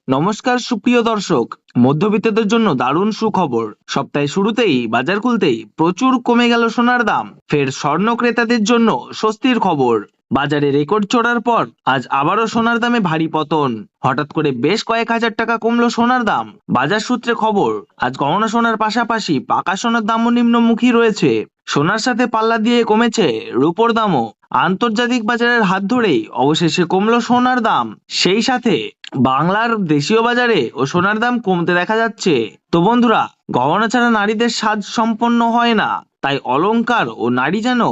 নমস্কার সুপ্রিয় দর্শক। মধ্যবিত্তদের জন্য দারুণ সুখবর। সপ্তাহের শুরুতেই বাজার খুলতেই প্রচুর কমে গেল সোনার দাম। ফের স্বর্ণ ক্রেতাদের জন্য স্বস্তির খবর। বাজারে রেকর্ড চড়ার পর আজ আবারও সোনার দামে ভারী পতন। হঠাৎ করে বেশ কয়েক হাজার টাকা কমলো সোনার দাম। বাজার সূত্রে খবর, আজ গহনা সোনার পাশাপাশি পাকা সোনার দামও নিম্নমুখী রয়েছে। সোনার সাথে পাল্লা দিয়ে কমেছে রূপোর দামও। আন্তর্জাতিক বাজারের হাত ধরেই অবশেষে কমলো সোনার দাম। সেই সাথে বাংলার দেশীয় বাজারে ও সোনার দাম কমতে দেখা যাচ্ছে। তো বন্ধুরা, গহনা ছাড়া নারীদের সাজ সম্পন্ন হয় না, তাই অলংকার ও নারী যেন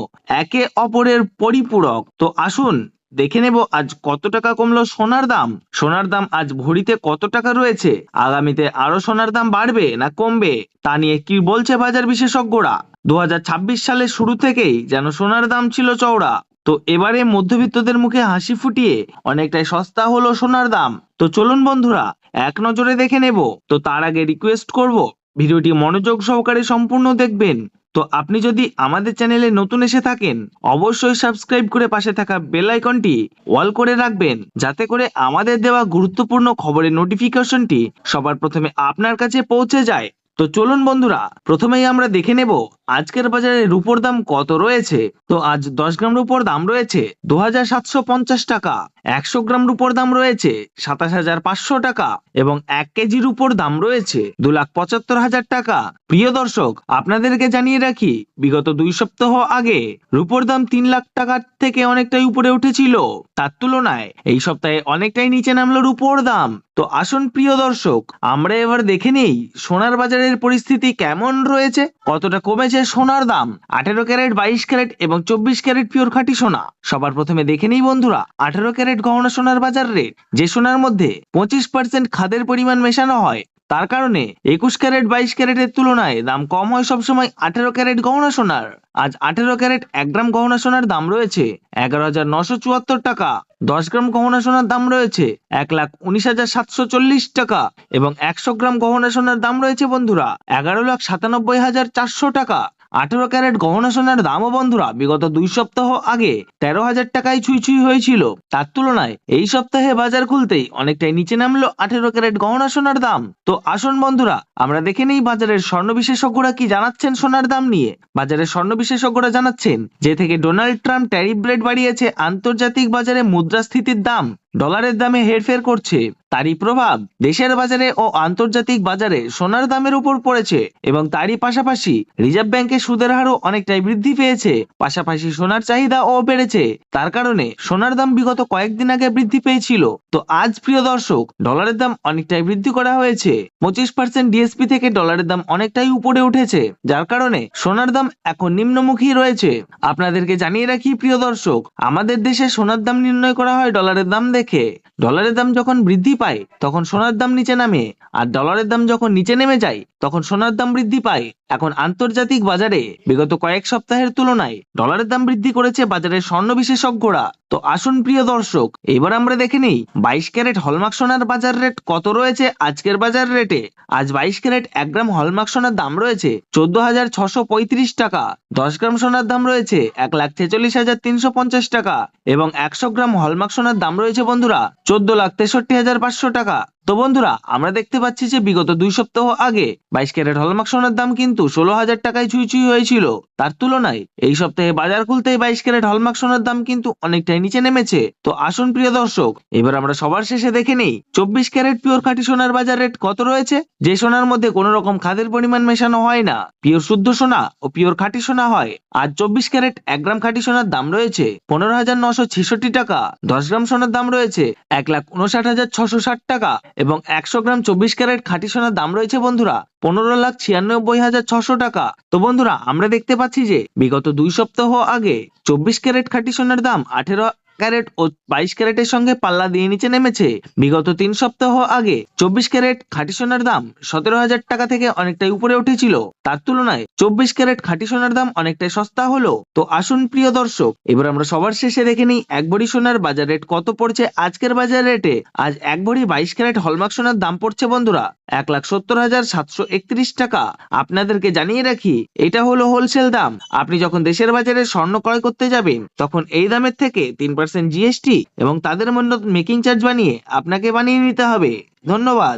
একে অপরের পরিপূরক। তো আসুন দেখে নেব আজ কত টাকা কমলো সোনার দাম। সোনার দাম আজ ভরিতে কত টাকা রয়েছে, আগামীতে আরো সোনার দাম বাড়বে না কমবে, তা নিয়ে কি বলছে বাজার বিশেষজ্ঞরা। 2026 সালের শুরু থেকেই যেন সোনার দাম ছিল চওড়া। তো এবারে মধ্যবিত্তদের মুখে হাসি ফুটিয়ে অনেকটাই সস্তা হলো সোনার দাম। তো চলুন বন্ধুরা এক নজরে দেখে নেব। তো তার আগে রিকোয়েস্ট করব, ভিডিওটি মনোযোগ সহকারে সম্পূর্ণ দেখবেন। তো আপনি যদি আমাদের চ্যানেলে নতুন এসে থাকেন, অবশ্যই সাবস্ক্রাইব করে পাশে থাকা বেল আইকনটি অল করে রাখবেন, যাতে করে আমাদের দেওয়া গুরুত্বপূর্ণ খবরের নোটিফিকেশনটি সবার প্রথমে আপনার কাছে পৌঁছে যায়। তো চলুন বন্ধুরা, প্রথমেই আমরা দেখে নেব আজকের বাজারে রূপোর দাম কত রয়েছে। তো আজ 10 গ্রাম রূপোর দাম রয়েছে 2750 টাকা, 100 গ্রাম রূপোর দাম রয়েছে 27500 টাকা এবং 1 কেজি রূপোর দাম রয়েছে 2,75,000 টাকা। প্রিয় দর্শক, আপনাদেরকে জানিয়ে রাখি, বিগত 2 সপ্তাহ আগে রূপোর দাম 3 লাখ টাকার থেকে অনেকটাই উপরে উঠেছিল। তার তুলনায় এই সপ্তাহে অনেকটাই নিচে নামলো রূপোর দাম। তো আসুন প্রিয় দর্শক, আমরা এবার দেখে নেই সোনার বাজারের পরিস্থিতি কেমন রয়েছে, কতটা কমেছে সোনার দাম। 18 ক্যারেট, 22 ক্যারেট এবং 24 ক্যারেট পিওর খাঁটি সোনা। সবার প্রথমে দেখে নেই বন্ধুরা 18 ক্যারেট গহনা সোনার বাজার রেট। যে সোনার মধ্যে 25% খাদের পরিমাণ মেশানো হয়, তার কারণে 21 ক্যারেট 22 ক্যারেটের তুলনায় দাম কম হয় সবসময় 18 ক্যারেট গহনা সোনার। আজ 18 ক্যারেট 1 গ্রাম গহনা সোনার দাম রয়েছে 11,974 টাকা। 10 গ্রাম গহনা সোনার দাম রয়েছে 1,19,740 টাকা এবং 100 গ্রাম গহনা সোনার দাম রয়েছে বন্ধুরা 11,97,400 টাকা। 18 ক্যারেট গহনা সোনার দামও বন্ধুরা বিগত 2 সপ্তাহ আগে 13,000 টাকায় ছুঁই হয়েছিল। তার তুলনায় এই সপ্তাহে বাজার খুলতেই অনেকটাই নিচে নামলো 18 ক্যারেট গহনা সোনার দাম। তো আসুন বন্ধুরা আমরা দেখে নেই বাজারের স্বর্ণ বিশেষজ্ঞরা কি জানাচ্ছেন সোনার দাম নিয়ে। বাজারের স্বর্ণ বিশেষজ্ঞরা জানাচ্ছেন, যে থেকে ডোনাল্ড ট্রাম্প ট্যারিফ রেট বাড়িয়েছে, আন্তর্জাতিক বাজারে মুদ্রাস্ফীতির দাম ডলারের দামে হেরফের করছে, তারই প্রভাব দেশের বাজারে ও আন্তর্জাতিক বাজারে সোনার দামের উপর পড়েছে এবং তারই পাশাপাশি রিজার্ভ ব্যাংকের সুদের হারও অনেকটাই বৃদ্ধি পেয়েছে। পাশাপাশি সোনার চাহিদাও বেড়েছে, তার কারণে সোনার দাম বিগত কয়েকদিন আগে বৃদ্ধি পেয়েছিল। তো আজ প্রিয় দর্শক, ডলারের দাম অনেকটাই বৃদ্ধি করা হয়েছে। 25% ডিএসপি থেকে ডলারের দাম অনেকটাই উপরে উঠেছে, যার কারণে সোনার দাম এখন নিম্নমুখী রয়েছে। আপনাদেরকে জানিয়ে রাখি প্রিয় দর্শক, আমাদের দেশে সোনার দাম নির্ণয় করা হয় ডলারের দাম দেখে। ডলারের দাম যখন বৃদ্ধি পায় তখন সোনার দাম নিচে নামে, আর ডলারের দাম যখন নিচে নেমে যায় তখন সোনার দাম বৃদ্ধি পায়। এখন আন্তর্জাতিক বাজারে বিগত কয়েক সপ্তাহের তুলনায় ডলারের দাম বৃদ্ধি করেছে বাজারের স্বর্ণ বিশেষজ্ঞরা। তো আসুন প্রিয় দর্শক, এবার আমরা দেখে নিই 22 ক্যারেট হলমার্ক সোনার বাজার রেট কত রয়েছে আজকের বাজার রেটে। আজ 22 ক্যারেট 1 গ্রাম হলমার্ক সোনার দাম রয়েছে 14,635 টাকা। 10 গ্রাম সোনার দাম রয়েছে 1,46,350 টাকা এবং 100 গ্রাম হলমার্ক সোনার দাম রয়েছে বন্ধুরা 14,63,500 টাকা। তো বন্ধুরা, আমরা দেখতে পাচ্ছি যে বিগত 2 সপ্তাহ আগে 22 ক্যারেট হলমার্ক সোনার দাম কিন্তু 16,000 টাকায় ছুঁই হয়েছিল। তার তুলনায় এই সপ্তাহে বাজার খুলতেই 22 ক্যারেট হলমার্ক সোনার দাম কিন্তু অনেকটাই নিচে নেমেছে। তো আসুন প্রিয় দর্শক, এবার আমরা সবার শেষে দেখে নেই 24 ক্যারেট পিওর খাঁটি সোনার বাজার রেট কত রয়েছে। যে সোনার মধ্যে কোনো রকম খাদের পরিমাণ মেশানো হয় না, পিওর শুদ্ধ সোনা ও পিওর খাঁটি সোনা হয়। আজ 24 ক্যারেট 1 গ্রাম খাঁটি সোনার দাম রয়েছে 15,966 টাকা। 10 গ্রাম সোনার দাম রয়েছে 1,59,660 টাকা এবং 100 গ্রাম 24 ক্যারেট খাঁটি সোনার দাম রয়েছে বন্ধুরা 15,96,600 টাকা। তো বন্ধুরা, আমরা দেখতে পাচ্ছি যে বিগত 2 সপ্তাহ আগে 24 ক্যারেট খাঁটি সোনার দাম 18 ক্যারেট ও 22 ক্যারেটের সঙ্গে পাল্লা দিয়ে নিচে নেমেছে। বিগত 3 সপ্তাহ আগে 24 ক্যারেট খাঁটি সোনার দাম 17,000 টাকা থেকে অনেকটাই উপরে উঠেছিল। তার তুলনায় 24 ক্যারেট খাঁটি সোনার দাম অনেকটাই সস্তা হলো। তো আসুন প্রিয় দর্শক, এবার আমরা সবার শেষে দেখে নিই 1 ভরি সোনার বাজার রেট কত পড়ছে আজকের বাজার রেটে। আজ 1 ভরি 22 ক্যারেট হলমার্ক সোনার দাম পড়ছে বন্ধুরা 1,70,731 টাকা। আপনাদেরকে জানিয়ে রাখি, এটা হলো হোলসেল দাম। আপনি যখন দেশের বাজারে স্বর্ণ ক্রয় করতে যাবেন তখন এই দামের থেকে 3% 10% জিএসটি এবং তাদের মূল্য মেকিং চার্জ বানিয়ে আপনাকে বানিয়ে নিতে হবে। ধন্যবাদ।